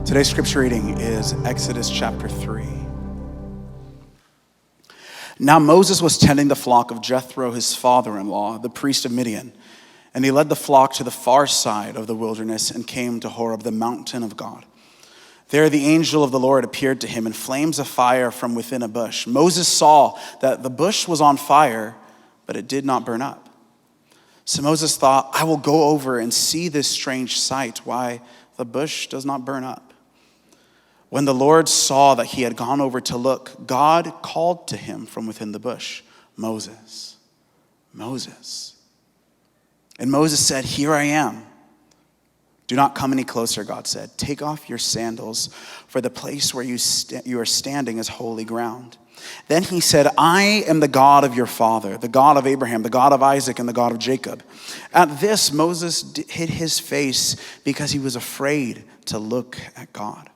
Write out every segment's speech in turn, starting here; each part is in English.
Today's scripture reading is Exodus chapter 3. Now Moses was tending the flock of Jethro, his father-in-law, the priest of Midian. And he led the flock to the far side of the wilderness and came to Horeb, the mountain of God. There the angel of the Lord appeared to him in flames of fire from within a bush. Moses saw that the bush was on fire, but it did not burn up. So Moses thought, I will go over and see this strange sight, why the bush does not burn up. When the Lord saw that he had gone over to look, God called to him from within the bush, Moses, Moses. And Moses said, Here I am. Do not come any closer, God said. Take off your sandals, for the place where you are standing is holy ground. Then he said, I am the God of your father, the God of Abraham, the God of Isaac, and the God of Jacob. At this, Moses hid his face because he was afraid to look at God.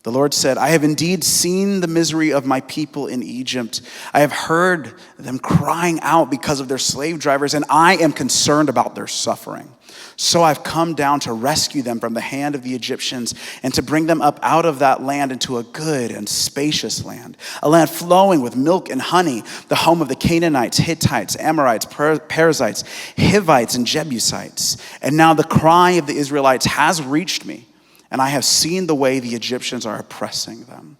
The Lord said, I have indeed seen the misery of my people in Egypt. I have heard them crying out because of their slave drivers, and I am concerned about their suffering. So I've come down to rescue them from the hand of the Egyptians and to bring them up out of that land into a good and spacious land, a land flowing with milk and honey, the home of the Canaanites, Hittites, Amorites, Perizzites, Hivites, and Jebusites. And now the cry of the Israelites has reached me, and I have seen the way the Egyptians are oppressing them.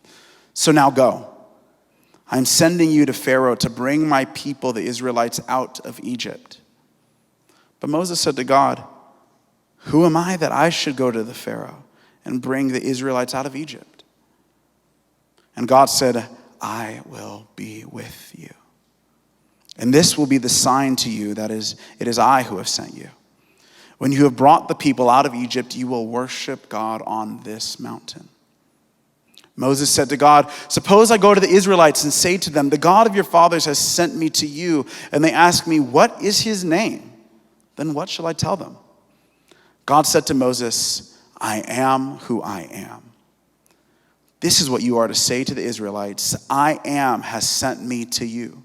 So now go. I'm sending you to Pharaoh to bring my people, the Israelites, out of Egypt. But Moses said to God, Who am I that I should go to the Pharaoh and bring the Israelites out of Egypt? And God said, I will be with you. And this will be the sign to you that it is I who have sent you. When you have brought the people out of Egypt, you will worship God on this mountain. Moses said to God, Suppose I go to the Israelites and say to them, The God of your fathers has sent me to you, and they ask me, What is his name? Then what shall I tell them? God said to Moses, I am who I am. This is what you are to say to the Israelites, I am has sent me to you.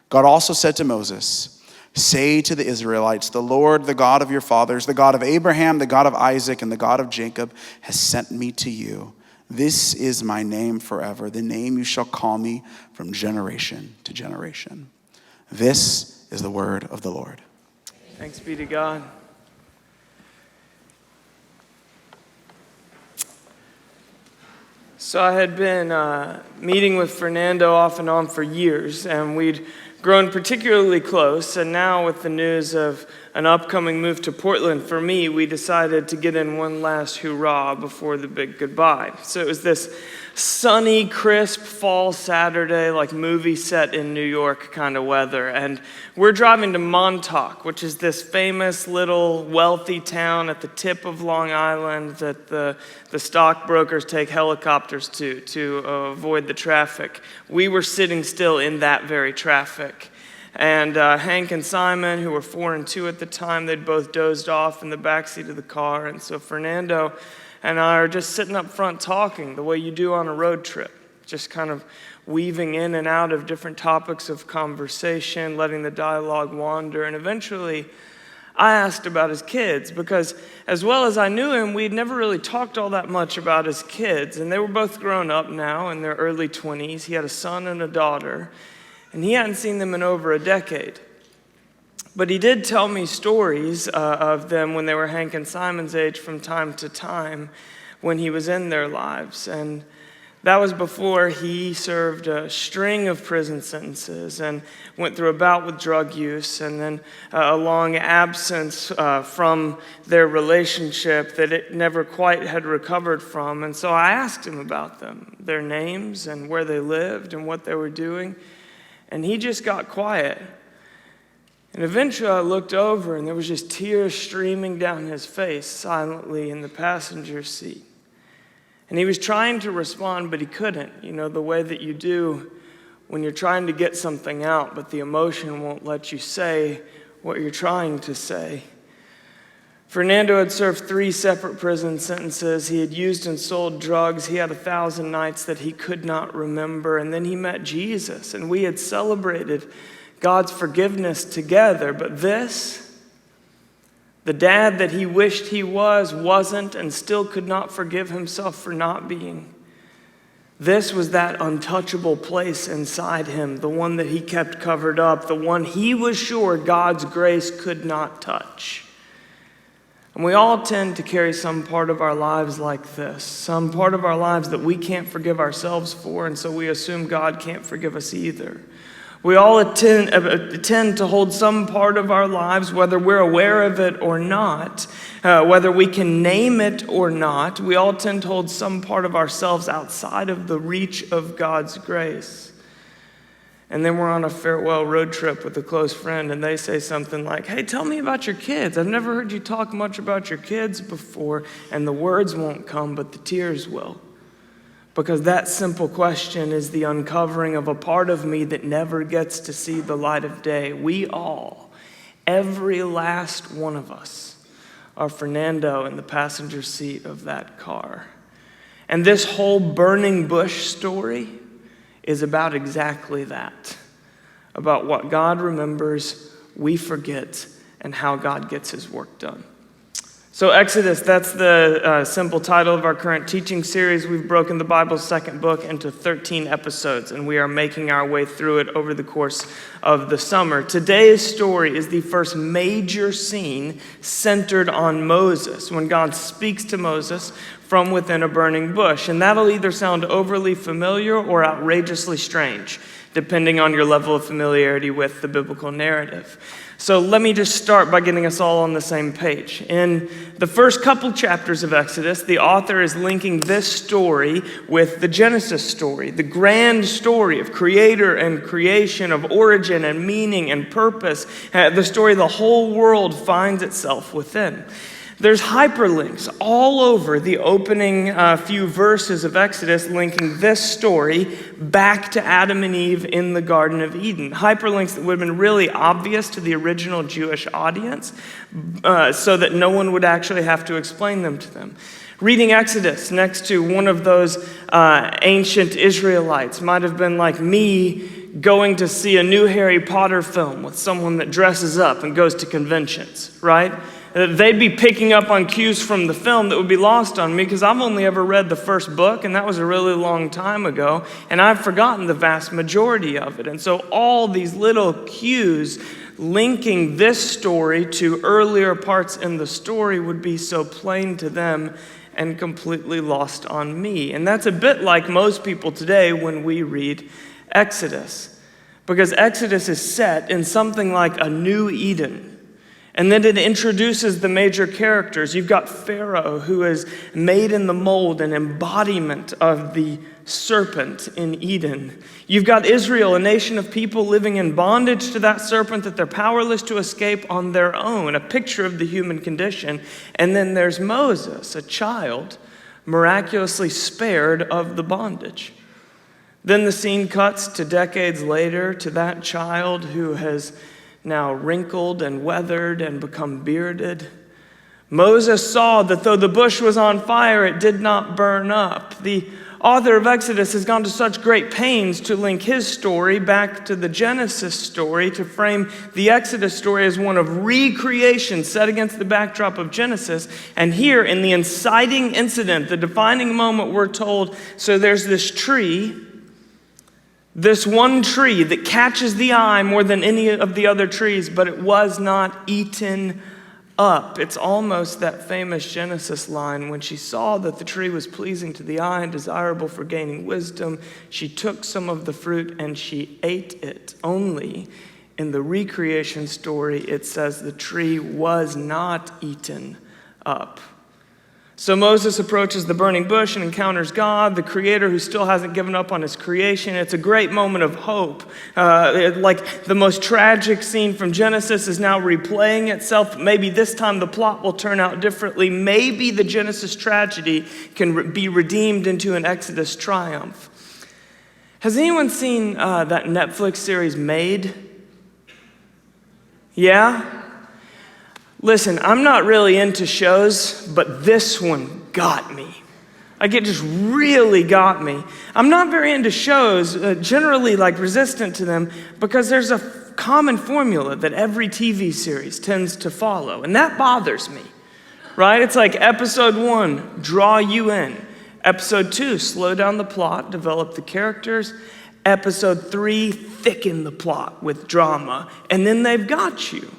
God also said to Moses, Say to the Israelites, the Lord, the God of your fathers, the God of Abraham, the God of Isaac, and the God of Jacob has sent me to you. This is my name forever, the name you shall call me from generation to generation. This is the word of the Lord. Thanks be to God. So I had been meeting with Fernando off and on for years, and we'd grown particularly close, and now with the news of an upcoming move to Portland for me, we decided to get in one last hurrah before the big goodbye. So it was this sunny, crisp fall Saturday, like movie set in New York kind of weather, and we're driving to Montauk, which is this famous little wealthy town at the tip of Long Island that the stockbrokers take helicopters to avoid the traffic. We were sitting still in that very traffic. And Hank and Simon, who were 4 and 2 at the time, they'd both dozed off in the backseat of the car. And so Fernando and I are just sitting up front talking the way you do on a road trip, just kind of weaving in and out of different topics of conversation, letting the dialogue wander. And eventually I asked about his kids because as well as I knew him, we'd never really talked all that much about his kids. And they were both grown up now in their early 20s. He had a son and a daughter, and he hadn't seen them in over a decade. But he did tell me stories of them when they were Hank and Simon's age from time to time when he was in their lives. And that was before he served a string of prison sentences and went through a bout with drug use and then a long absence from their relationship that it never quite had recovered from. And so I asked him about them, their names and where they lived and what they were doing. And he just got quiet. And eventually I looked over and there was just tears streaming down his face silently in the passenger seat. And he was trying to respond, but he couldn't. You know, the way that you do when you're trying to get something out, but the emotion won't let you say what you're trying to say. Fernando had served 3 separate prison sentences. He had used and sold drugs. He had 1,000 nights that he could not remember. And then he met Jesus, and we had celebrated God's forgiveness together. But this The dad that he wished he was, wasn't, and still could not forgive himself for not being. This was that untouchable place inside him, the one that he kept covered up, the one he was sure God's grace could not touch. And we all tend to carry some part of our lives like this, some part of our lives that we can't forgive ourselves for, and so we assume God can't forgive us either. We all tend to hold some part of our lives, whether we're aware of it or not, whether we can name it or not. We all tend to hold some part of ourselves outside of the reach of God's grace. And then we're on a farewell road trip with a close friend, and they say something like, "Hey, tell me about your kids. I've never heard you talk much about your kids before," and the words won't come, but the tears will. Because that simple question is the uncovering of a part of me that never gets to see the light of day. We all, every last one of us, are Fernando in the passenger seat of that car. And this whole burning bush story is about exactly that. About what God remembers, we forget, and how God gets his work done. So Exodus, that's the simple title of our current teaching series. We've broken the Bible's second book into 13 episodes, and we are making our way through it over the course of the summer. Today's story is the first major scene centered on Moses, when God speaks to Moses from within a burning bush. And that'll either sound overly familiar or outrageously strange, depending on your level of familiarity with the biblical narrative. So let me just start by getting us all on the same page. In the first couple chapters of Exodus, the author is linking this story with the Genesis story, the grand story of creator and creation, of origin and meaning and purpose, the story the whole world finds itself within. There's hyperlinks all over the opening few verses of Exodus linking this story back to Adam and Eve in the Garden of Eden. Hyperlinks that would have been really obvious to the original Jewish audience so that no one would actually have to explain them to them. Reading Exodus next to one of those ancient Israelites might have been like me going to see a new Harry Potter film with someone that dresses up and goes to conventions, right? They'd be picking up on cues from the film that would be lost on me because I've only ever read the first book, and that was a really long time ago, and I've forgotten the vast majority of it. And so all these little cues linking this story to earlier parts in the story would be so plain to them and completely lost on me. And that's a bit like most people today when we read Exodus, because Exodus is set in something like a new Eden. And then it introduces the major characters. You've got Pharaoh, who is made in the mold, an embodiment of the serpent in Eden. You've got Israel, a nation of people living in bondage to that serpent that they're powerless to escape on their own, a picture of the human condition. And then there's Moses, a child, miraculously spared of the bondage. Then the scene cuts to decades later to that child who has now wrinkled and weathered and become bearded. Moses saw that though the bush was on fire, it did not burn up. The author of Exodus has gone to such great pains to link his story back to the Genesis story, to frame the Exodus story as one of recreation set against the backdrop of Genesis. And here in the inciting incident, the defining moment, we're told, so there's this tree, this one tree that catches the eye more than any of the other trees, but it was not eaten up. It's almost that famous Genesis line, when she saw that the tree was pleasing to the eye and desirable for gaining wisdom, she took some of the fruit and she ate it. Only in the recreation story, it says the tree was not eaten up. So Moses approaches the burning bush and encounters God, the creator who still hasn't given up on his creation. It's a great moment of hope. Like the most tragic scene from Genesis is now replaying itself. Maybe this time the plot will turn out differently. Maybe the Genesis tragedy can be redeemed into an Exodus triumph. Has anyone seen that Netflix series Made? Yeah? Listen, I'm not really into shows, but this one got me. Like, it just really got me. I'm not very into shows, generally like resistant to them, because there's a common formula that every TV series tends to follow, and that bothers me, right? It's like episode 1, draw you in. Episode 2, slow down the plot, develop the characters. Episode 3, thicken the plot with drama, and then they've got you.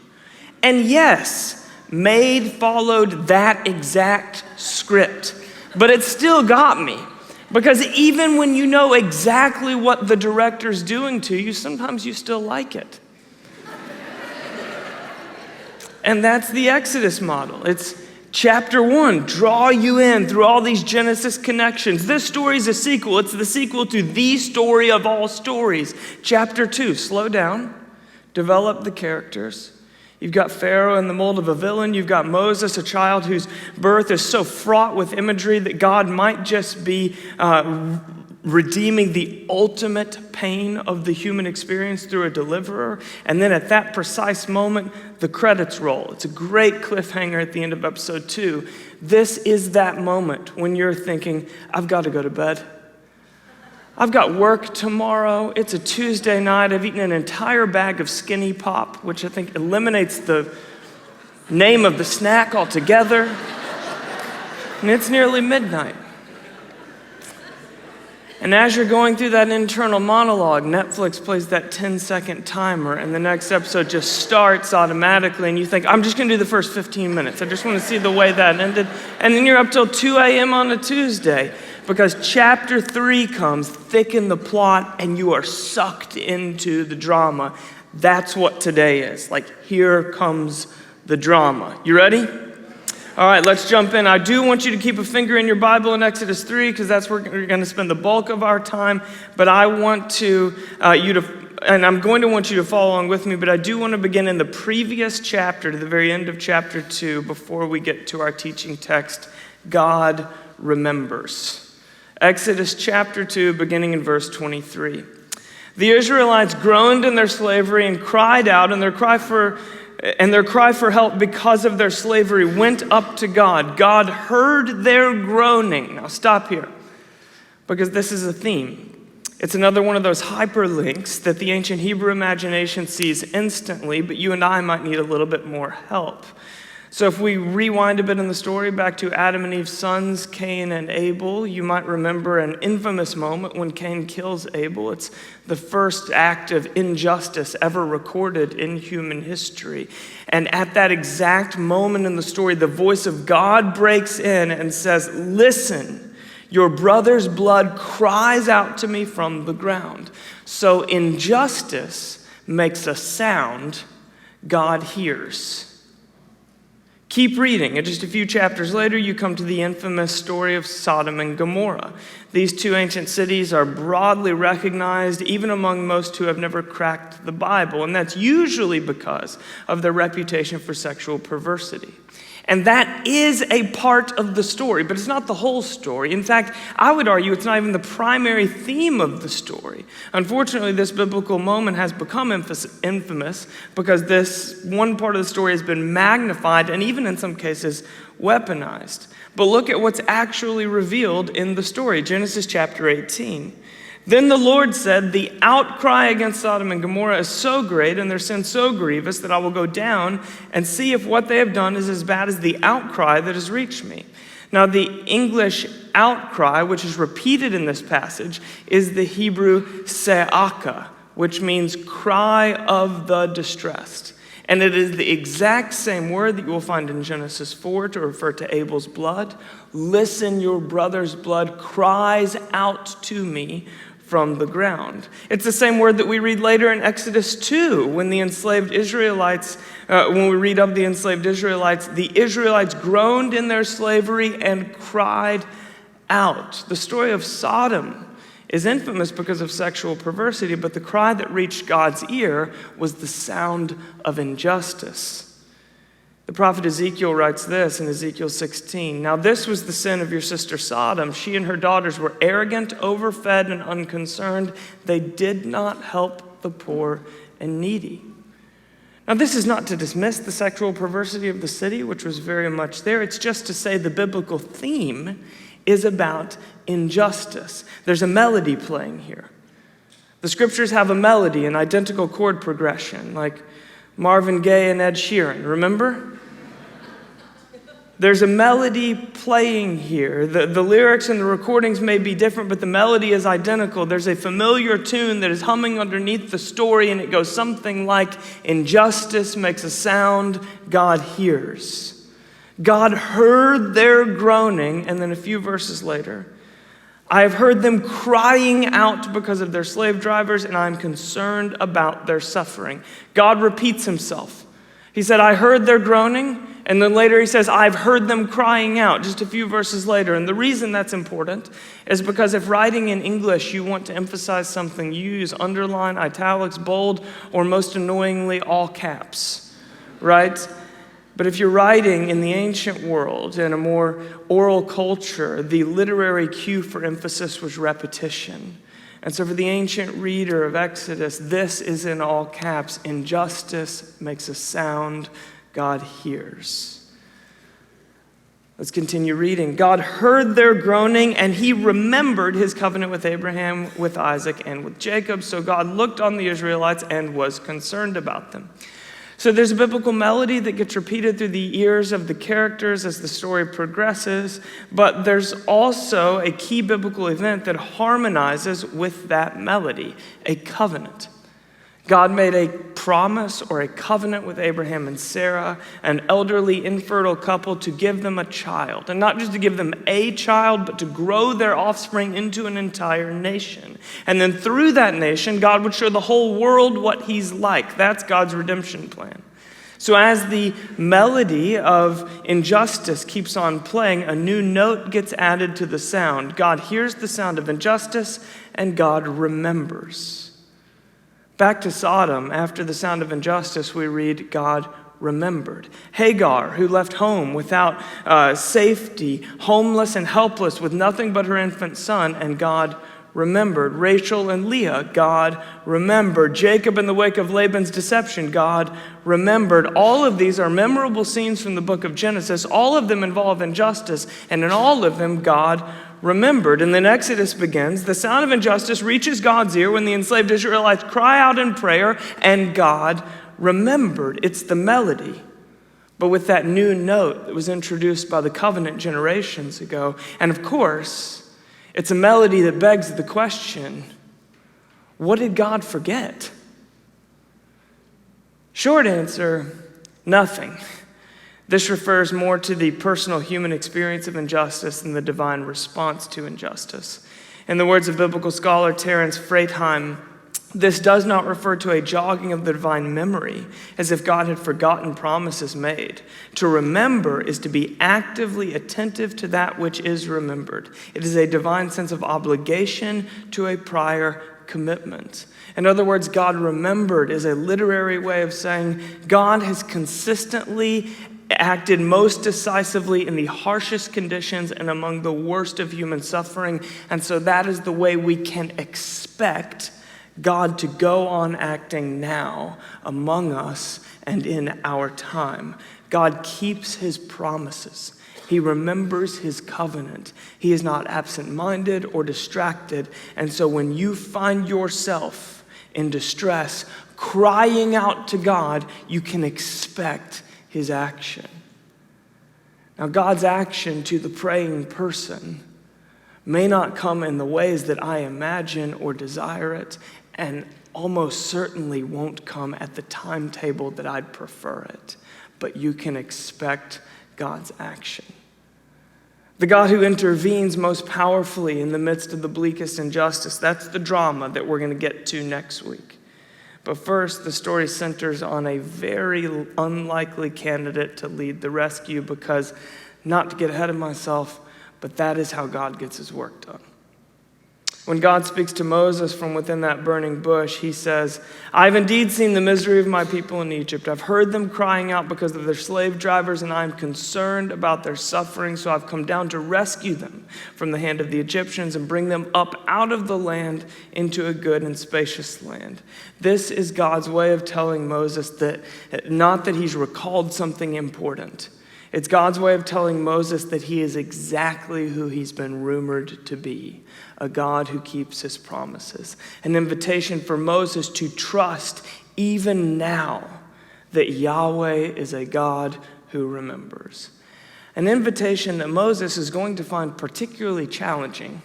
And yes, Made followed that exact script, but it still got me. Because even when you know exactly what the director's doing to you, sometimes you still like it. And that's the Exodus model. It's chapter 1, draw you in through all these Genesis connections. This story is a sequel. It's the sequel to the story of all stories. Chapter 2, slow down, develop the characters. You've got Pharaoh in the mold of a villain. You've got Moses, a child whose birth is so fraught with imagery that God might just be redeeming the ultimate pain of the human experience through a deliverer. And then at that precise moment, the credits roll. It's a great cliffhanger at the end of episode 2. This is that moment when you're thinking, I've got to go to bed. I've got work tomorrow. It's a Tuesday night. I've eaten an entire bag of Skinny Pop, which I think eliminates the name of the snack altogether. And it's nearly midnight. And as you're going through that internal monologue, Netflix plays that 10-second timer, and the next episode just starts automatically, and you think, I'm just going to do the first 15 minutes. I just want to see the way that ended. And then you're up till 2 a.m. on a Tuesday, because chapter 3 comes, thicken the plot, and you are sucked into the drama. That's what today is. Like, here comes the drama. You ready? All right, let's jump in. I do want you to keep a finger in your Bible in Exodus 3 because that's where we're going to spend the bulk of our time. But I want I'm going to want you to follow along with me, but I do want to begin in the previous chapter to the very end of chapter 2 before we get to our teaching text, God remembers. Exodus chapter 2, beginning in verse 23. The Israelites groaned in their slavery and cried out, and their cry for help because of their slavery went up to God. God heard their groaning. Now stop here, because this is a theme. It's another one of those hyperlinks that the ancient Hebrew imagination sees instantly, but you and I might need a little bit more help. So if we rewind a bit in the story back to Adam and Eve's sons, Cain and Abel, you might remember an infamous moment when Cain kills Abel. It's the first act of injustice ever recorded in human history. And at that exact moment in the story, the voice of God breaks in and says, listen, your brother's blood cries out to me from the ground. So injustice makes a sound God hears. Keep reading, and just a few chapters later, you come to the infamous story of Sodom and Gomorrah. These two ancient cities are broadly recognized, even among most who have never cracked the Bible, and that's usually because of their reputation for sexual perversity. And that is a part of the story, but it's not the whole story. In fact, I would argue it's not even the primary theme of the story. Unfortunately, this biblical moment has become infamous because this one part of the story has been magnified and even in some cases weaponized. But look at what's actually revealed in the story. Genesis chapter 18. Then the Lord said, the outcry against Sodom and Gomorrah is so great and their sin so grievous that I will go down and see if what they have done is as bad as the outcry that has reached me. Now, the English outcry, which is repeated in this passage, is the Hebrew se'aka, which means cry of the distressed. And it is the exact same word that you will find in Genesis 4 to refer to Abel's blood. Listen, your brother's blood cries out to me from the ground. It's the same word that we read later in Exodus 2 when the enslaved Israelites, when we read of the Israelites groaned in their slavery and cried out. The story of Sodom is infamous because of sexual perversity, but the cry that reached God's ear was the sound of injustice. The prophet Ezekiel writes this in Ezekiel 16. Now this was the sin of your sister Sodom. She and her daughters were arrogant, overfed, and unconcerned. They did not help the poor and needy. Now this is not to dismiss the sexual perversity of the city, which was very much there. It's just to say the biblical theme is about injustice. There's a melody playing here. The scriptures have a melody, an identical chord progression, like Marvin Gaye and Ed Sheeran, remember? There's a melody playing here. The lyrics and the recordings may be different, but the melody is identical. There's a familiar tune that is humming underneath the story, and it goes something like, "Injustice makes a sound God hears." God heard their groaning, and then a few verses later, "I have heard them crying out because of their slave drivers, and I'm concerned about their suffering." God repeats himself. He said, "I heard their groaning," and then later he says, "I've heard them crying out," just a few verses later. And the reason that's important is because if writing in English you want to emphasize something, you use underline, italics, bold, or most annoyingly, all caps, right? But if you're writing in the ancient world, in a more oral culture, the literary cue for emphasis was repetition. And so for the ancient reader of Exodus, this is in all caps: "Injustice makes a sound God hears." Let's continue reading. "God heard their groaning, and he remembered his covenant with Abraham, with Isaac, and with Jacob. So God looked on the Israelites and was concerned about them." So there's a biblical melody that gets repeated through the ears of the characters as the story progresses, but there's also a key biblical event that harmonizes with that melody: a covenant. God made a promise or a covenant with Abraham and Sarah, an elderly, infertile couple, to give them a child. And not just to give them a child, but to grow their offspring into an entire nation. And then through that nation, God would show the whole world what he's like. That's God's redemption plan. So as the melody of injustice keeps on playing, a new note gets added to the sound. God hears the sound of injustice, and God remembers. Back to Sodom, after the sound of injustice, we read, God remembered. Hagar, who left home without safety, homeless and helpless, with nothing but her infant son, and God remembered. Rachel and Leah, God remembered. Jacob in the wake of Laban's deception, God remembered. All of these are memorable scenes from the book of Genesis. All of them involve injustice, and in all of them, God remembered. And then Exodus begins. The sound of injustice reaches God's ear when the enslaved Israelites cry out in prayer, and God remembered. It's the melody, but with that new note that was introduced by the covenant generations ago. And of course, it's a melody that begs the question, what did God forget? Short answer, nothing. This refers more to the personal human experience of injustice than the divine response to injustice. In the words of biblical scholar Terence Fretheim, this does not refer to a jogging of the divine memory, as if God had forgotten promises made. To remember is to be actively attentive to that which is remembered. It is a divine sense of obligation to a prior commitment. In other words, God remembered is a literary way of saying God has consistently acted most decisively in the harshest conditions and among the worst of human suffering. And so that is the way we can expect God to go on acting now among us and in our time. God keeps his promises. He remembers his covenant. He is not absent-minded or distracted. And so when you find yourself in distress, crying out to God, you can expect his action. Now, God's action to the praying person may not come in the ways that I imagine or desire it, and almost certainly won't come at the timetable that I'd prefer it. But you can expect God's action. The God who intervenes most powerfully in the midst of the bleakest injustice, that's the drama that we're going to get to next week. But first, the story centers on a very unlikely candidate to lead the rescue because, not to get ahead of myself, but that is how God gets his work done. When God speaks to Moses from within that burning bush, he says, I've indeed seen the misery of my people in Egypt. I've heard them crying out because of their slave drivers, and I'm concerned about their suffering. So I've come down to rescue them from the hand of the Egyptians and bring them up out of the land into a good and spacious land. This is God's way of telling Moses that not that he's recalled something important. It's God's way of telling Moses that he is exactly who he's been rumored to be, a God who keeps his promises. An invitation for Moses to trust even now that Yahweh is a God who remembers. An invitation that Moses is going to find particularly challenging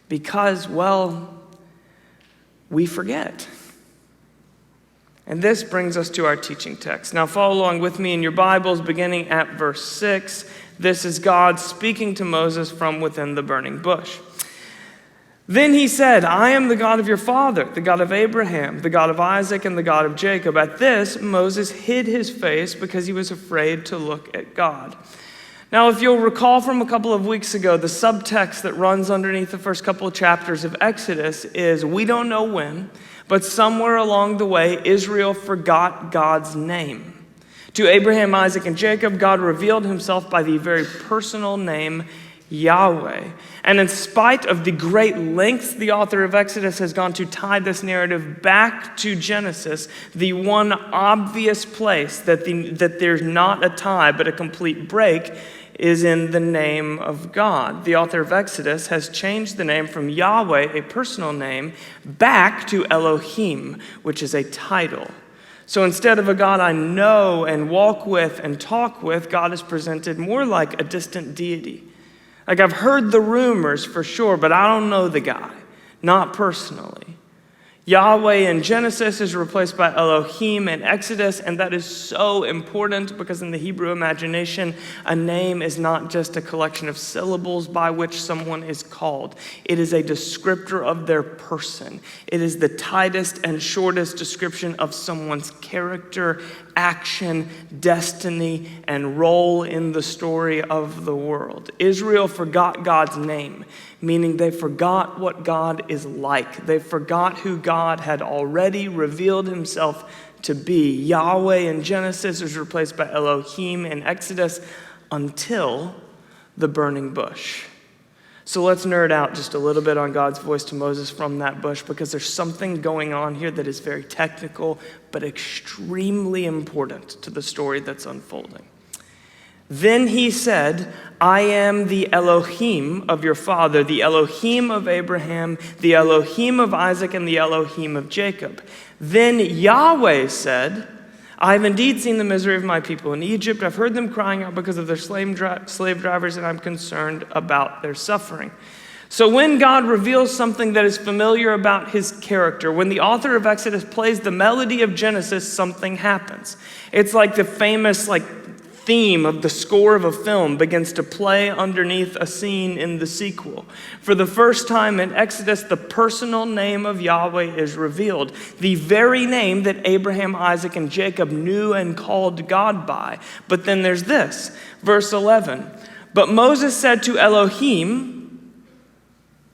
because, well, we forget. And this brings us to our teaching text. Now follow along with me in your Bibles, beginning at verse 6. This is God speaking to Moses from within the burning bush. Then he said, I am the God of your father, the God of Abraham, the God of Isaac, and the God of Jacob. At this, Moses hid his face because he was afraid to look at God. Now, if you'll recall from a couple of weeks ago, the subtext that runs underneath the first couple of chapters of Exodus is, we don't know when, but somewhere along the way, Israel forgot God's name. To Abraham, Isaac, and Jacob, God revealed himself by the very personal name Yahweh. And in spite of the great lengths the author of Exodus has gone to tie this narrative back to Genesis, the one obvious place that there's not a tie but a complete break is in the name of God. The author of Exodus has changed the name from Yahweh, a personal name, back to Elohim, which is a title. So instead of a God I know and walk with and talk with, God is presented more like a distant deity. Like, I've heard the rumors for sure, but I don't know the guy, not personally. Yahweh in Genesis is replaced by Elohim in Exodus, and that is so important because in the Hebrew imagination, a name is not just a collection of syllables by which someone is called. It is a descriptor of their person. It is the tightest and shortest description of someone's character, action, destiny, and role in the story of the world. Israel forgot God's name, meaning they forgot what God is like. They forgot who God had already revealed himself to be. Yahweh in Genesis is replaced by Elohim in Exodus until the burning bush. So let's nerd out just a little bit on God's voice to Moses from that bush, because there's something going on here that is very technical but extremely important to the story that's unfolding. Then he said, I am the Elohim of your father, the Elohim of Abraham, the Elohim of Isaac, and the Elohim of Jacob. Then Yahweh said, I have indeed seen the misery of my people in Egypt. I've heard them crying out because of their slave drivers, and I'm concerned about their suffering. So when God reveals something that is familiar about his character, when the author of Exodus plays the melody of Genesis, something happens. It's like the famous theme of the score of a film begins to play underneath a scene in the sequel. For the first time in Exodus, the personal name of Yahweh is revealed, the very name that Abraham, Isaac, and Jacob knew and called God by. But then there's this, verse 11. But Moses said to Elohim,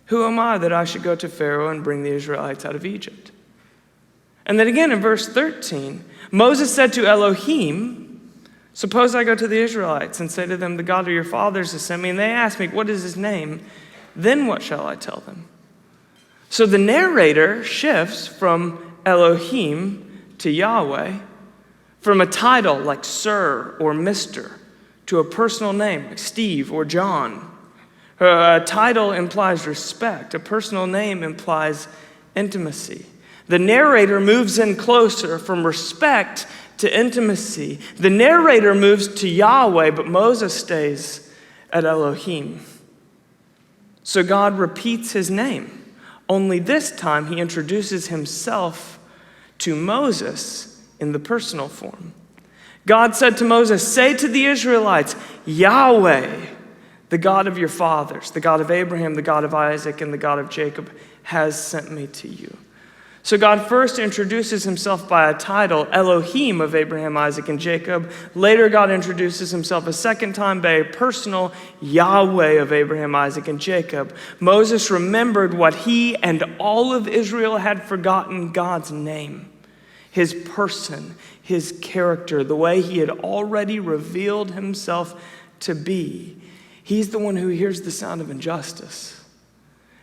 who am I that I should go to Pharaoh and bring the Israelites out of Egypt? And then again in verse 13, Moses said to Elohim, suppose I go to the Israelites and say to them, the God of your fathers has sent me, and they ask me, what is his name? Then what shall I tell them? So the narrator shifts from Elohim to Yahweh, from a title like Sir or Mr. to a personal name like Steve or John. A title implies respect. A personal name implies intimacy. The narrator moves in closer from respect to intimacy. The narrator moves to Yahweh, but Moses stays at Elohim. So God repeats his name. Only this time he introduces himself to Moses in the personal form. God said to Moses, say to the Israelites, Yahweh, the God of your fathers, the God of Abraham, the God of Isaac, and the God of Jacob, has sent me to you. So God first introduces himself by a title, Elohim of Abraham, Isaac, and Jacob. Later, God introduces himself a second time by a personal Yahweh of Abraham, Isaac, and Jacob. Moses remembered what he and all of Israel had forgotten: God's name, his person, his character, the way he had already revealed himself to be. He's the one who hears the sound of injustice.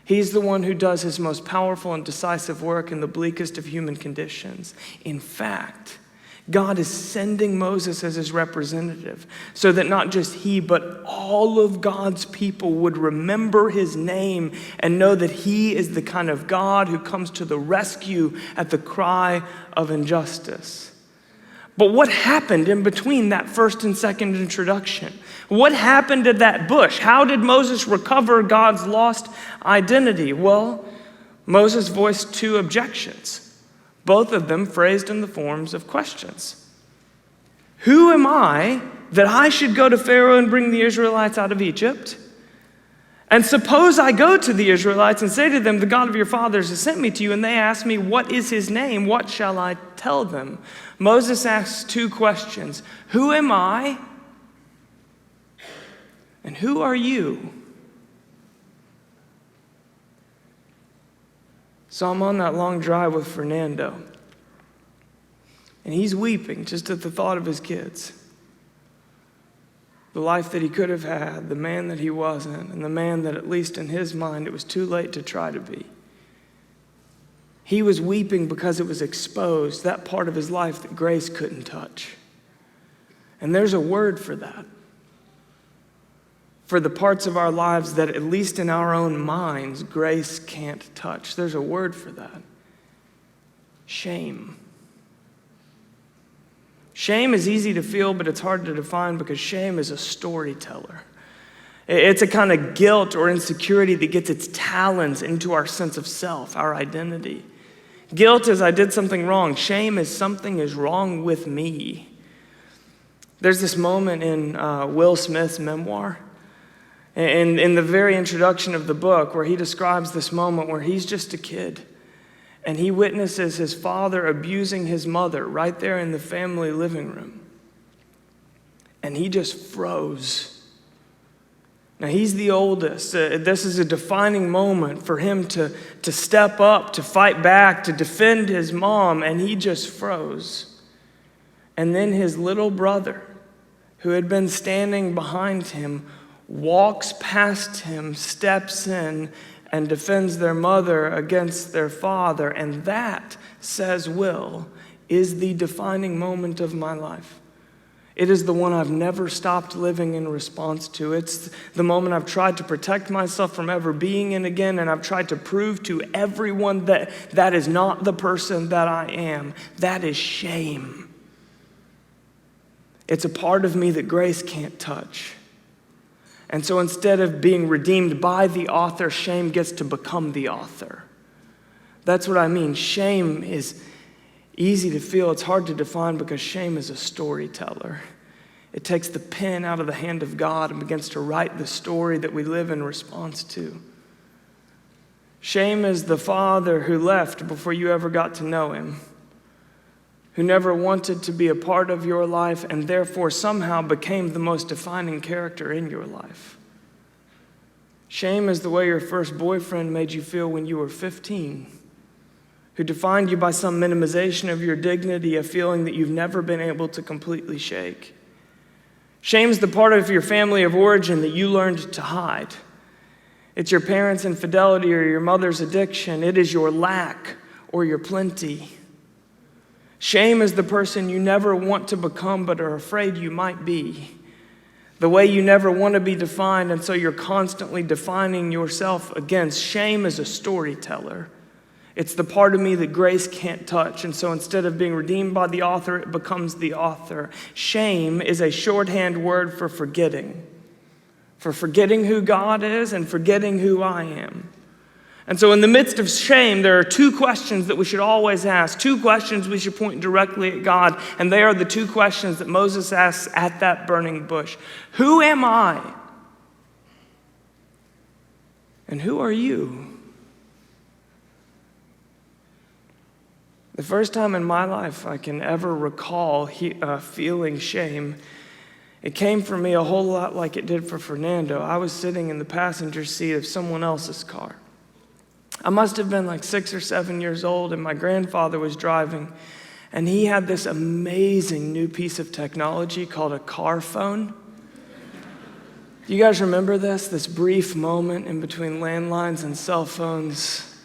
He's the one who does his most powerful and decisive work in the bleakest of human conditions. In fact, God is sending Moses as his representative so that not just he, but all of God's people would remember his name and know that he is the kind of God who comes to the rescue at the cry of injustice. But what happened in between that first and second introduction? What happened to that bush? How did Moses recover God's lost identity? Well, Moses voiced two objections, both of them phrased in the forms of questions. Who am I that I should go to Pharaoh and bring the Israelites out of Egypt? And suppose I go to the Israelites and say to them, the God of your fathers has sent me to you, and they ask me, what is his name? What shall I tell them? Moses asks two questions. Who am I? And who are you? So I'm on that long drive with Fernando, and he's weeping just at the thought of his kids. The life that he could have had, the man that he wasn't, and the man that, at least in his mind, it was too late to try to be. He was weeping because it was exposed, that part of his life that grace couldn't touch. And there's a word for that. For the parts of our lives that, at least in our own minds, grace can't touch. There's a word for that. Shame. Shame is easy to feel, but it's hard to define because shame is a storyteller. It's a kind of guilt or insecurity that gets its talons into our sense of self, our identity. Guilt is I did something wrong. Shame is something is wrong with me. There's this moment in Will Smith's memoir, and in the very introduction of the book, where he describes this moment where he's just a kid and he witnesses his father abusing his mother right there in the family living room. And he just froze. Now, he's the oldest. This is a defining moment for him to step up, to fight back, to defend his mom, and he just froze. And then his little brother, who had been standing behind him, walks past him, steps in, and defends their mother against their father. And that, says Will, is the defining moment of my life. It is the one I've never stopped living in response to. It's the moment I've tried to protect myself from ever being in again, and I've tried to prove to everyone that that is not the person that I am. That is shame. It's a part of me that grace can't touch. And so instead of being redeemed by the author, shame gets to become the author. That's what I mean. Shame is easy to feel. It's hard to define because shame is a storyteller. It takes the pen out of the hand of God and begins to write the story that we live in response to. Shame is the father who left before you ever got to know him, who never wanted to be a part of your life and therefore somehow became the most defining character in your life. Shame is the way your first boyfriend made you feel when you were 15, who defined you by some minimization of your dignity, a feeling that you've never been able to completely shake. Shame is the part of your family of origin that you learned to hide. It's your parents' infidelity or your mother's addiction. It is your lack or your plenty. Shame is the person you never want to become but are afraid you might be. The way you never want to be defined, and so you're constantly defining yourself against. Shame is a storyteller. It's the part of me that grace can't touch, and so instead of being redeemed by the author, it becomes the author. Shame is a shorthand word for forgetting who God is and forgetting who I am. And so in the midst of shame, there are two questions that we should always ask, two questions we should point directly at God, and they are the two questions that Moses asks at that burning bush. Who am I? And who are you? The first time in my life I can ever recall feeling shame, it came for me a whole lot like it did for Fernando. I was sitting in the passenger seat of someone else's car. I must have been like 6 or 7 years old, and my grandfather was driving, and he had this amazing new piece of technology called a car phone. Do you guys remember this brief moment in between landlines and cell phones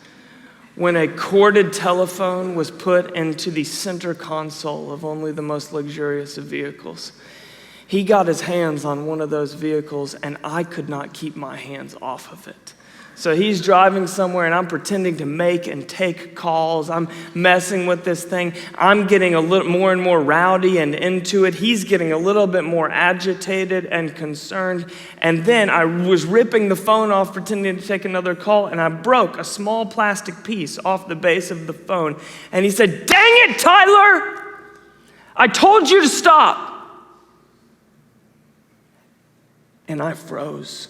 when a corded telephone was put into the center console of only the most luxurious of vehicles. He got his hands on one of those vehicles, and I could not keep my hands off of it. So he's driving somewhere, and I'm pretending to make and take calls. I'm messing with this thing. I'm getting a little more and more rowdy and into it. He's getting a little bit more agitated and concerned. And then I was ripping the phone off, pretending to take another call, and I broke a small plastic piece off the base of the phone. And he said, "Dang it, Tyler! I told you to stop." And I froze.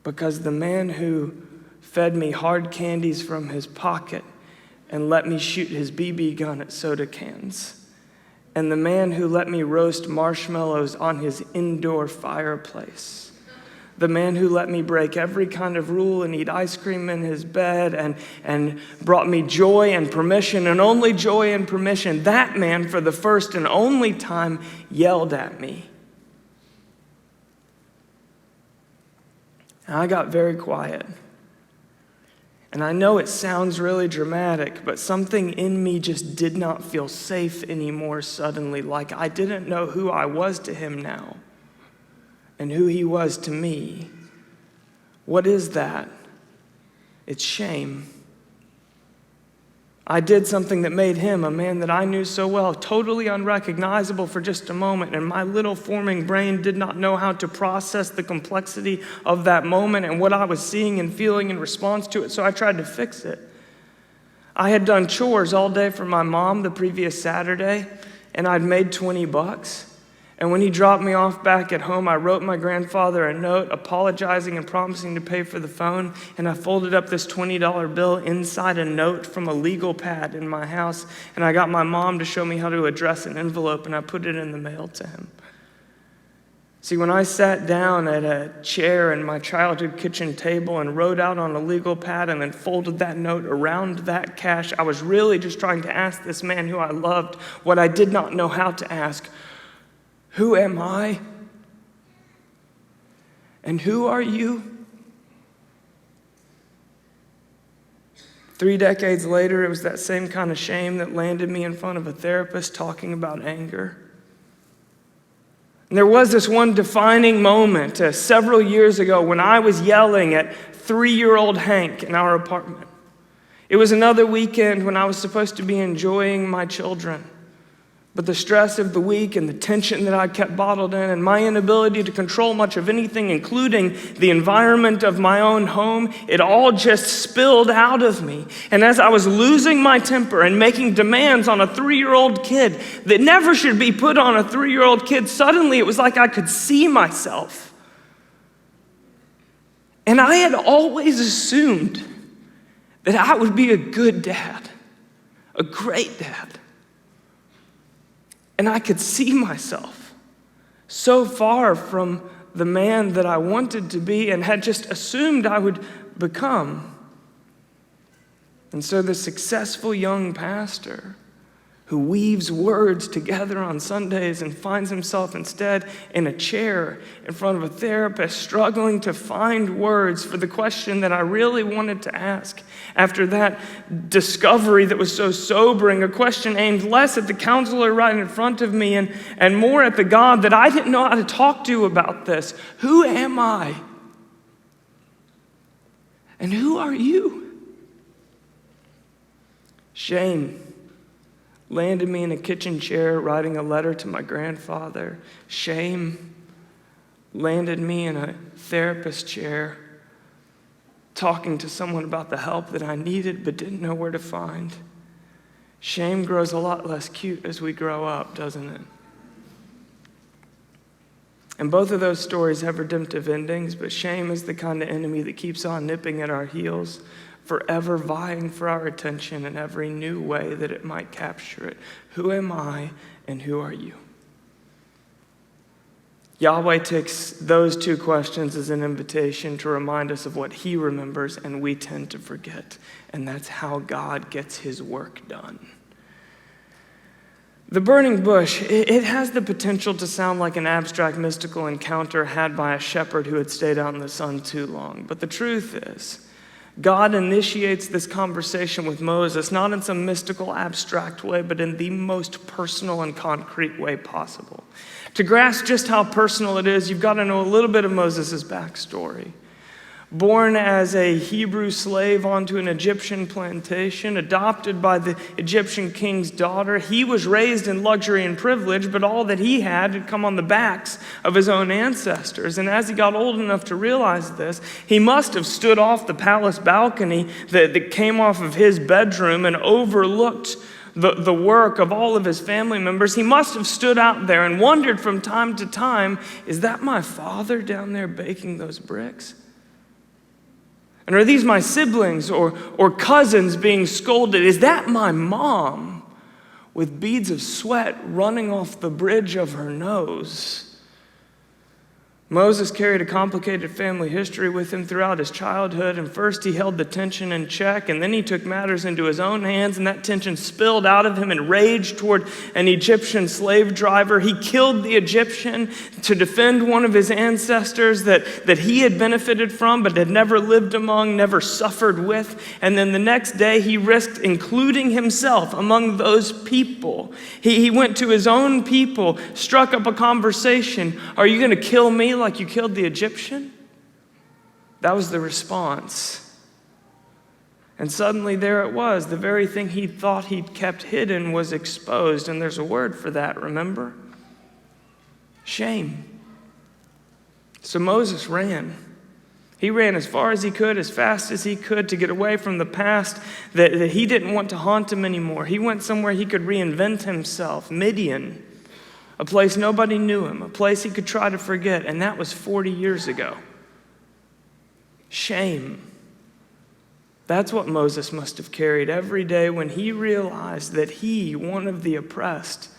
Because the man who fed me hard candies from his pocket and let me shoot his BB gun at soda cans, and the man who let me roast marshmallows on his indoor fireplace, the man who let me break every kind of rule and eat ice cream in his bed and brought me joy and permission and only joy and permission, that man for the first and only time yelled at me. And I got very quiet. And I know it sounds really dramatic, but something in me just did not feel safe anymore suddenly, like I didn't know who I was to him now and who he was to me. What is that? It's shame. I did something that made him, a man that I knew so well, totally unrecognizable for just a moment, and my little forming brain did not know how to process the complexity of that moment and what I was seeing and feeling in response to it, so I tried to fix it. I had done chores all day for my mom the previous Saturday, and I'd made $20. And when he dropped me off back at home, I wrote my grandfather a note apologizing and promising to pay for the phone. And I folded up this $20 bill inside a note from a legal pad in my house. And I got my mom to show me how to address an envelope, and I put it in the mail to him. See, when I sat down at a chair in my childhood kitchen table and wrote out on a legal pad and then folded that note around that cash, I was really just trying to ask this man who I loved what I did not know how to ask. Who am I? And who are you? 3 decades later, it was that same kind of shame that landed me in front of a therapist talking about anger. And there was this one defining moment several years ago when I was yelling at 3-year-old Hank in our apartment. It was another weekend when I was supposed to be enjoying my children. But the stress of the week and the tension that I kept bottled in and my inability to control much of anything, including the environment of my own home, it all just spilled out of me. And as I was losing my temper and making demands on a 3-year-old kid that never should be put on a 3-year-old kid, suddenly it was like I could see myself. And I had always assumed that I would be a good dad, a great dad. And I could see myself so far from the man that I wanted to be and had just assumed I would become. And so the successful young pastor who weaves words together on Sundays and finds himself instead in a chair in front of a therapist, struggling to find words for the question that I really wanted to ask after that discovery that was so sobering, a question aimed less at the counselor right in front of me and more at the God that I didn't know how to talk to about this. Who am I? And who are you? Shame landed me in a kitchen chair writing a letter to my grandfather. Shame landed me in a therapist chair talking to someone about the help that I needed but didn't know where to find. Shame grows a lot less cute as we grow up, doesn't it? And both of those stories have redemptive endings, but shame is the kind of enemy that keeps on nipping at our heels, forever vying for our attention in every new way that it might capture it. Who am I and who are you? Yahweh takes those two questions as an invitation to remind us of what he remembers and we tend to forget. And that's how God gets his work done. The burning bush, it has the potential to sound like an abstract mystical encounter had by a shepherd who had stayed out in the sun too long. But the truth is, God initiates this conversation with Moses, not in some mystical, abstract way, but in the most personal and concrete way possible. To grasp just how personal it is, you've got to know a little bit of Moses' backstory. Born as a Hebrew slave onto an Egyptian plantation, adopted by the Egyptian king's daughter, he was raised in luxury and privilege, but all that he had come on the backs of his own ancestors. And as he got old enough to realize this, he must have stood off the palace balcony that came off of his bedroom and overlooked the work of all of his family members. He must have stood out there and wondered from time to time, is that my father down there baking those bricks? And are these my siblings or cousins being scolded? Is that my mom with beads of sweat running off the bridge of her nose? Moses carried a complicated family history with him throughout his childhood, and first he held the tension in check, and then he took matters into his own hands, and that tension spilled out of him in rage toward an Egyptian slave driver. He killed the Egyptian to defend one of his ancestors that he had benefited from but had never lived among, never suffered with, and then the next day he risked including himself among those people. He went to his own people, struck up a conversation. Are you going to kill me like you killed the Egyptian? That was the response. And suddenly there it was. The very thing he thought he'd kept hidden was exposed. And there's a word for that, remember? Shame. So Moses ran. He ran as far as he could, as fast as he could, to get away from the past that he didn't want to haunt him anymore. He went somewhere he could reinvent himself. Midian. A place nobody knew him, a place he could try to forget, and that was 40 years ago. Shame. That's what Moses must have carried every day when he realized that he, one of the oppressed,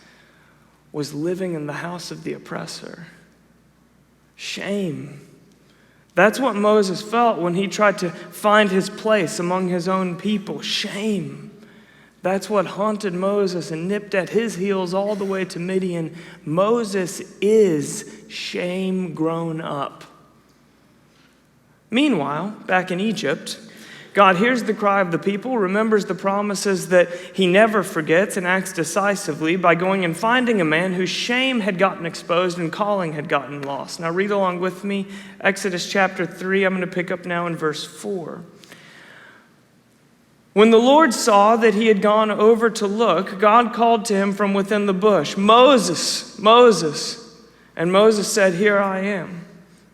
was living in the house of the oppressor. Shame. That's what Moses felt when he tried to find his place among his own people. Shame. That's what haunted Moses and nipped at his heels all the way to Midian. Moses is shame grown up. Meanwhile, back in Egypt, God hears the cry of the people, remembers the promises that he never forgets, and acts decisively by going and finding a man whose shame had gotten exposed and calling had gotten lost. Now read along with me, Exodus chapter 3. I'm going to pick up now in verse 4. When the Lord saw that he had gone over to look, God called to him from within the bush, "Moses, Moses." And Moses said, "Here I am."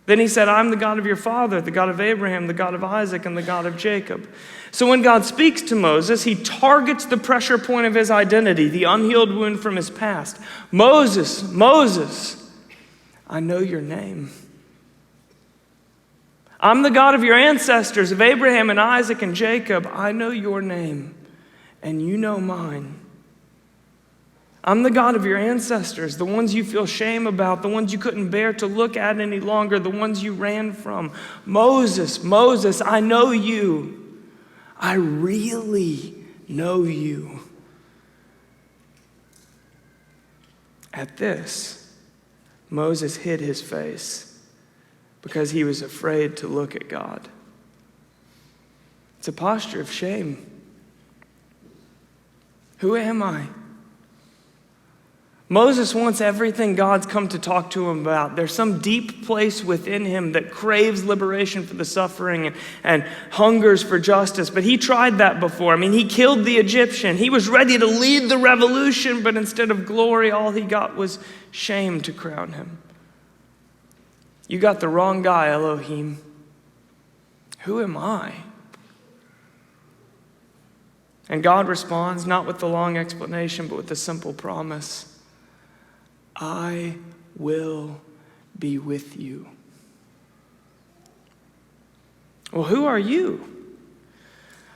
Then he said, "I'm the God of your father, the God of Abraham, the God of Isaac, and the God of Jacob." So when God speaks to Moses, he targets the pressure point of his identity, the unhealed wound from his past. "Moses, Moses, I know your name. I'm the God of your ancestors, of Abraham and Isaac and Jacob. I know your name, and you know mine. I'm the God of your ancestors, the ones you feel shame about, the ones you couldn't bear to look at any longer, the ones you ran from. Moses, Moses, I know you. I really know you." At this, Moses hid his face because he was afraid to look at God. It's a posture of shame. Who am I? Moses wants everything God's come to talk to him about. There's some deep place within him that craves liberation for the suffering and hungers for justice. But he tried that before. I mean, he killed the Egyptian. He was ready to lead the revolution, but instead of glory, all he got was shame to crown him. You got the wrong guy, Elohim. Who am I? And God responds, not with the long explanation, but with the simple promise. I will be with you. Well, who are you?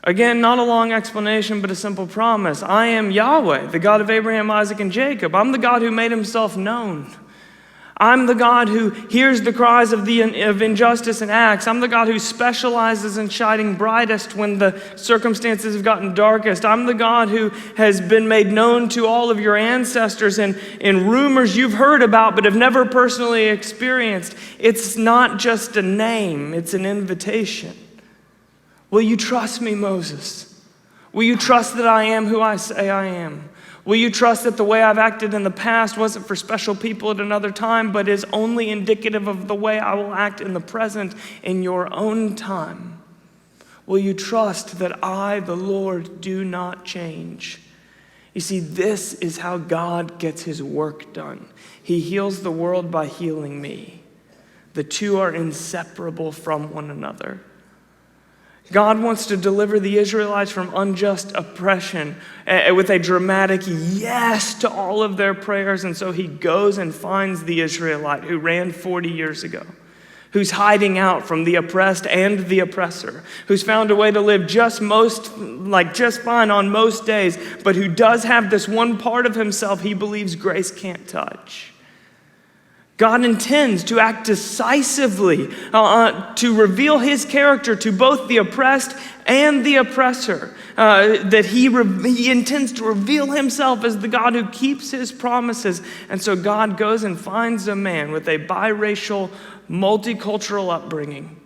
Again, not a long explanation, but a simple promise. I am Yahweh, the God of Abraham, Isaac, and Jacob. I'm the God who made himself known. I'm the God who hears the cries of injustice and acts. I'm the God who specializes in shining brightest when the circumstances have gotten darkest. I'm the God who has been made known to all of your ancestors in rumors you've heard about but have never personally experienced. It's not just a name, it's an invitation. Will you trust me, Moses? Will you trust that I am who I say I am? Will you trust that the way I've acted in the past wasn't for special people at another time, but is only indicative of the way I will act in the present in your own time? Will you trust that I, the Lord, do not change? You see, this is how God gets his work done. He heals the world by healing me. The two are inseparable from one another. God wants to deliver the Israelites from unjust oppression with a dramatic yes to all of their prayers. And so he goes and finds the Israelite who ran 40 years ago, who's hiding out from the oppressed and the oppressor, who's found a way to live just fine on most days, but who does have this one part of himself he believes grace can't touch. God intends to act decisively to reveal his character to both the oppressed and the oppressor. That he intends to reveal himself as the God who keeps his promises. And so God goes and finds a man with a biracial, multicultural upbringing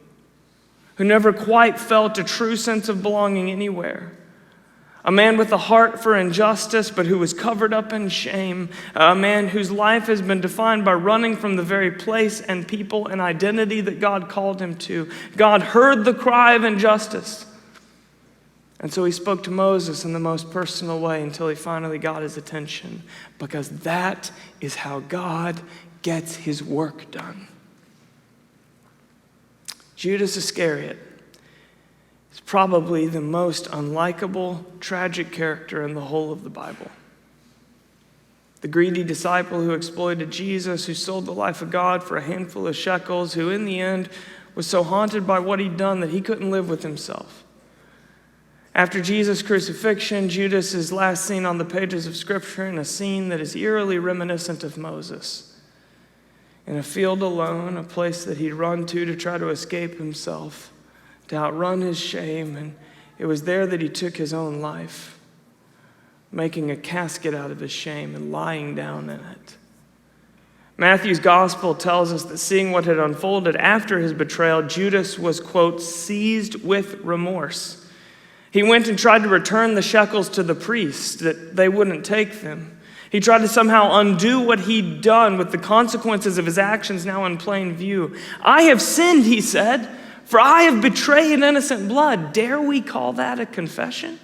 who never quite felt a true sense of belonging anywhere. A man with a heart for injustice, but who was covered up in shame. A man whose life has been defined by running from the very place and people and identity that God called him to. God heard the cry of injustice. And so he spoke to Moses in the most personal way until he finally got his attention. Because that is how God gets his work done. Judas Iscariot is probably the most unlikable, tragic character in the whole of the Bible. The greedy disciple who exploited Jesus, who sold the life of God for a handful of shekels, who in the end was so haunted by what he'd done that he couldn't live with himself. After Jesus' crucifixion, Judas is last seen on the pages of Scripture in a scene that is eerily reminiscent of Moses. In a field alone, a place that he'd run to try to escape himself, to outrun his shame, and it was there that he took his own life, making a casket out of his shame and lying down in it. Matthew's gospel tells us that seeing what had unfolded after his betrayal, Judas was, quote, seized with remorse. He went and tried to return the shekels to the priests, that they wouldn't take them. He tried to somehow undo what he'd done with the consequences of his actions now in plain view. I have sinned, he said, for I have betrayed innocent blood. Dare we call that a confession?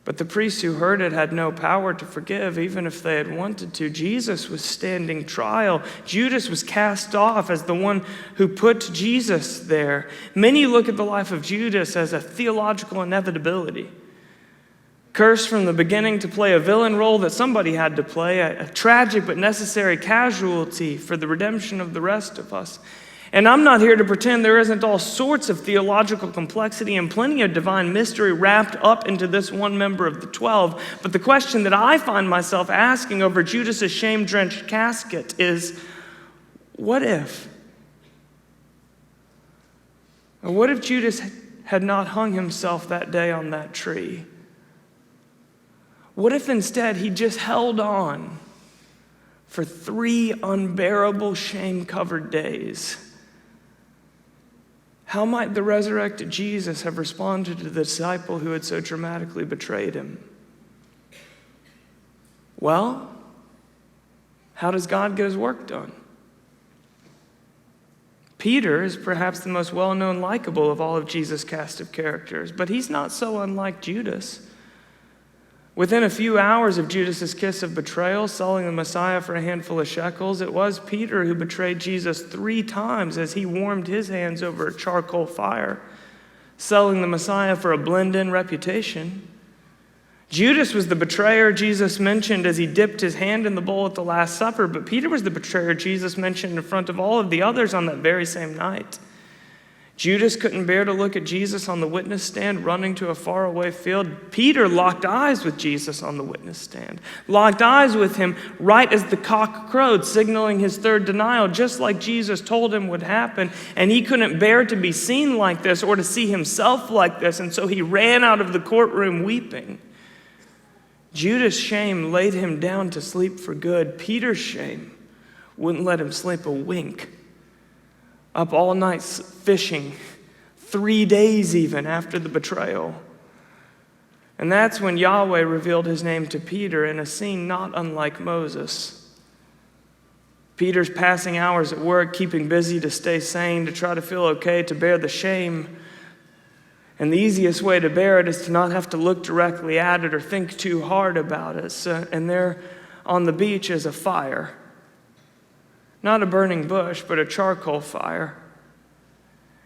But the priests who heard it had no power to forgive, even if they had wanted to. Jesus was standing trial. Judas was cast off as the one who put Jesus there. Many look at the life of Judas as a theological inevitability. Cursed from the beginning to play a villain role that somebody had to play, a tragic but necessary casualty for the redemption of the rest of us. And I'm not here to pretend there isn't all sorts of theological complexity and plenty of divine mystery wrapped up into this one member of the 12. But the question that I find myself asking over Judas's shame-drenched casket is, what if? Or what if Judas had not hung himself that day on that tree? What if instead he just held on for 3 unbearable shame-covered days? How might the resurrected Jesus have responded to the disciple who had so dramatically betrayed him? Well, how does God get his work done? Peter is perhaps the most well-known, likable of all of Jesus' cast of characters, but he's not so unlike Judas. Within a few hours of Judas' kiss of betrayal, selling the Messiah for a handful of shekels, it was Peter who betrayed Jesus 3 times as he warmed his hands over a charcoal fire, selling the Messiah for a blend-in reputation. Judas was the betrayer Jesus mentioned as he dipped his hand in the bowl at the Last Supper, but Peter was the betrayer Jesus mentioned in front of all of the others on that very same night. Judas couldn't bear to look at Jesus on the witness stand running to a faraway field. Peter locked eyes with Jesus on the witness stand, locked eyes with him right as the cock crowed, signaling his third denial, just like Jesus told him would happen. And he couldn't bear to be seen like this or to see himself like this, and so he ran out of the courtroom weeping. Judas' shame laid him down to sleep for good. Peter's shame wouldn't let him sleep a wink. Up all night fishing, 3 days even after the betrayal. And that's when Yahweh revealed his name to Peter in a scene not unlike Moses. Peter's passing hours at work, keeping busy to stay sane, to try to feel okay, to bear the shame. And the easiest way to bear it is to not have to look directly at it or think too hard about it. And there on the beach is a fire. Not a burning bush, but a charcoal fire.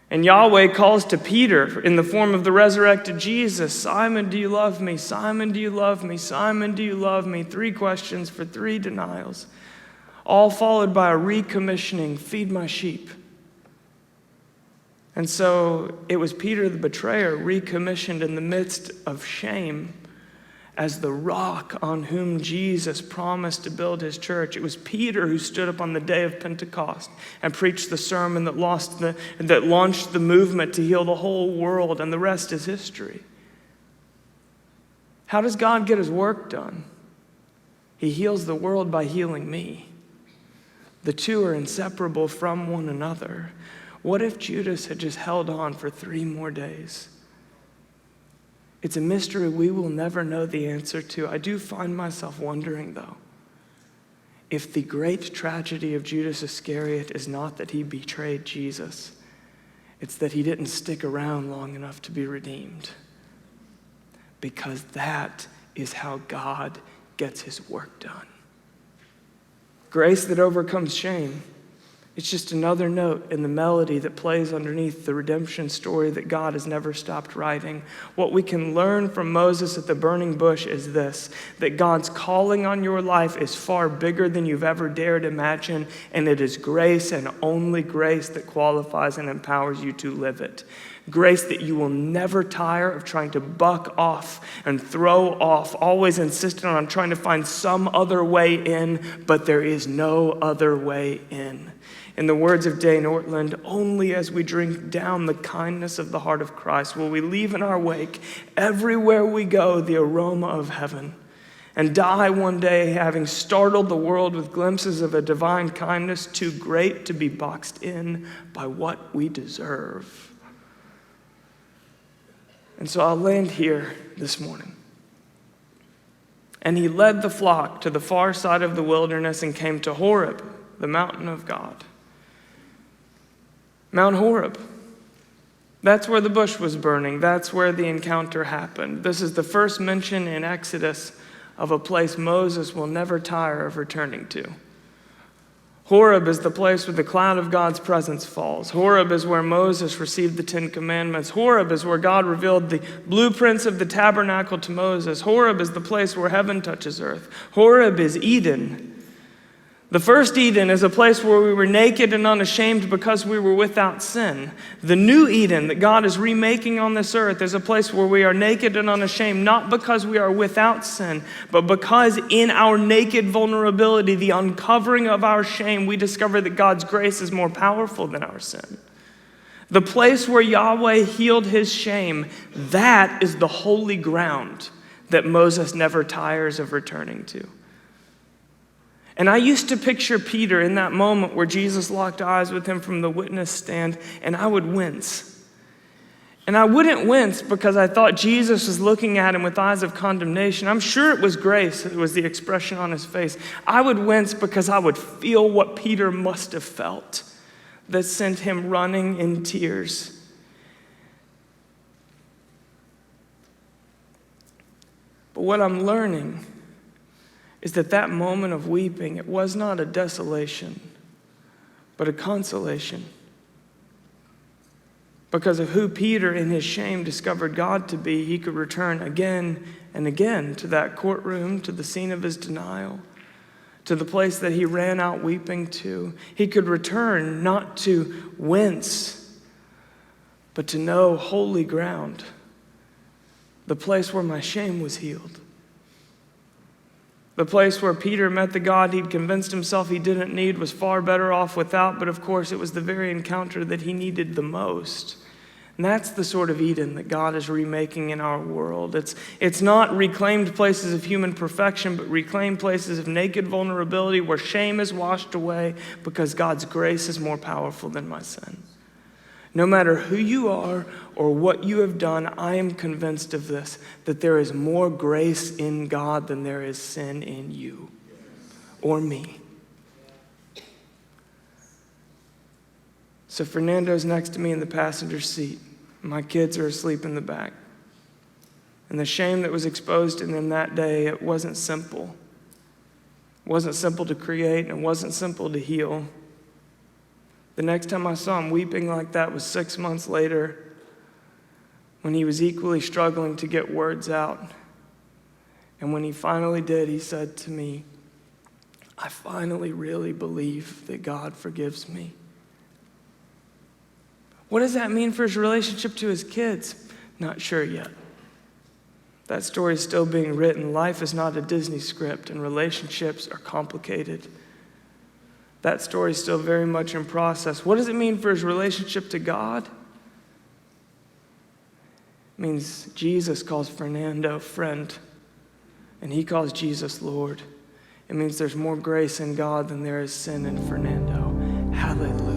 And Yahweh calls to Peter in the form of the resurrected Jesus, Simon, do you love me? Simon, do you love me? Simon, do you love me? 3 questions for 3 denials, all followed by a recommissioning, feed my sheep. And so it was Peter the betrayer recommissioned in the midst of shame as the rock on whom Jesus promised to build his church. It was Peter who stood up on the day of Pentecost and preached the sermon that launched the movement to heal the whole world, and the rest is history. How does God get his work done? He heals the world by healing me. The two are inseparable from one another. What if Judas had just held on for 3 more days? It's a mystery we will never know the answer to. I do find myself wondering, though, if the great tragedy of Judas Iscariot is not that he betrayed Jesus, it's that he didn't stick around long enough to be redeemed. Because that is how God gets his work done. Grace that overcomes shame. It's just another note in the melody that plays underneath the redemption story that God has never stopped writing. What we can learn from Moses at the burning bush is this, that God's calling on your life is far bigger than you've ever dared imagine, and it is grace and only grace that qualifies and empowers you to live it. Grace that you will never tire of trying to buck off and throw off, always insistent on trying to find some other way in, but there is no other way in. In the words of Day Nortland, only as we drink down the kindness of the heart of Christ will we leave in our wake, everywhere we go, the aroma of heaven, and die one day having startled the world with glimpses of a divine kindness too great to be boxed in by what we deserve. And so I'll land here this morning. And he led the flock to the far side of the wilderness and came to Horeb, the mountain of God. Mount Horeb. That's where the bush was burning. That's where the encounter happened. This is the first mention in Exodus of a place Moses will never tire of returning to. Horeb is the place where the cloud of God's presence falls. Horeb is where Moses received the 10 Commandments. Horeb is where God revealed the blueprints of the tabernacle to Moses. Horeb is the place where heaven touches earth. Horeb is Eden. The first Eden is a place where we were naked and unashamed because we were without sin. The new Eden that God is remaking on this earth is a place where we are naked and unashamed, not because we are without sin, but because in our naked vulnerability, the uncovering of our shame, we discover that God's grace is more powerful than our sin. The place where Yahweh healed his shame, that is the holy ground that Moses never tires of returning to. And I used to picture Peter in that moment where Jesus locked eyes with him from the witness stand, and I would wince. And I wouldn't wince because I thought Jesus was looking at him with eyes of condemnation. I'm sure it was grace, it was the expression on his face. I would wince because I would feel what Peter must have felt that sent him running in tears. But what I'm learning is that moment of weeping, it was not a desolation, but a consolation. Because of who Peter in his shame discovered God to be, he could return again and again to that courtroom, to the scene of his denial, to the place that he ran out weeping to. He could return not to wince, but to know holy ground, the place where my shame was healed. The place where Peter met the God he'd convinced himself he didn't need, was far better off without, but of course it was the very encounter that he needed the most. And that's the sort of Eden that God is remaking in our world. It's not reclaimed places of human perfection, but reclaimed places of naked vulnerability where shame is washed away because God's grace is more powerful than my sin. No matter who you are or what you have done, I am convinced of this, that there is more grace in God than there is sin in you or me. So Fernando's next to me in the passenger seat. My kids are asleep in the back. And the shame that was exposed in them that day, it wasn't simple. It wasn't simple to create, and it wasn't simple to heal. The next time I saw him weeping like that was 6 months later, when he was equally struggling to get words out. And when he finally did, he said to me, I finally really believe that God forgives me. What does that mean for his relationship to his kids? Not sure yet. That story is still being written. Life is not a Disney script, and relationships are complicated. That story is still very much in process. What does it mean for his relationship to God? It means Jesus calls Fernando friend, and he calls Jesus Lord. It means there's more grace in God than there is sin in Fernando. Hallelujah.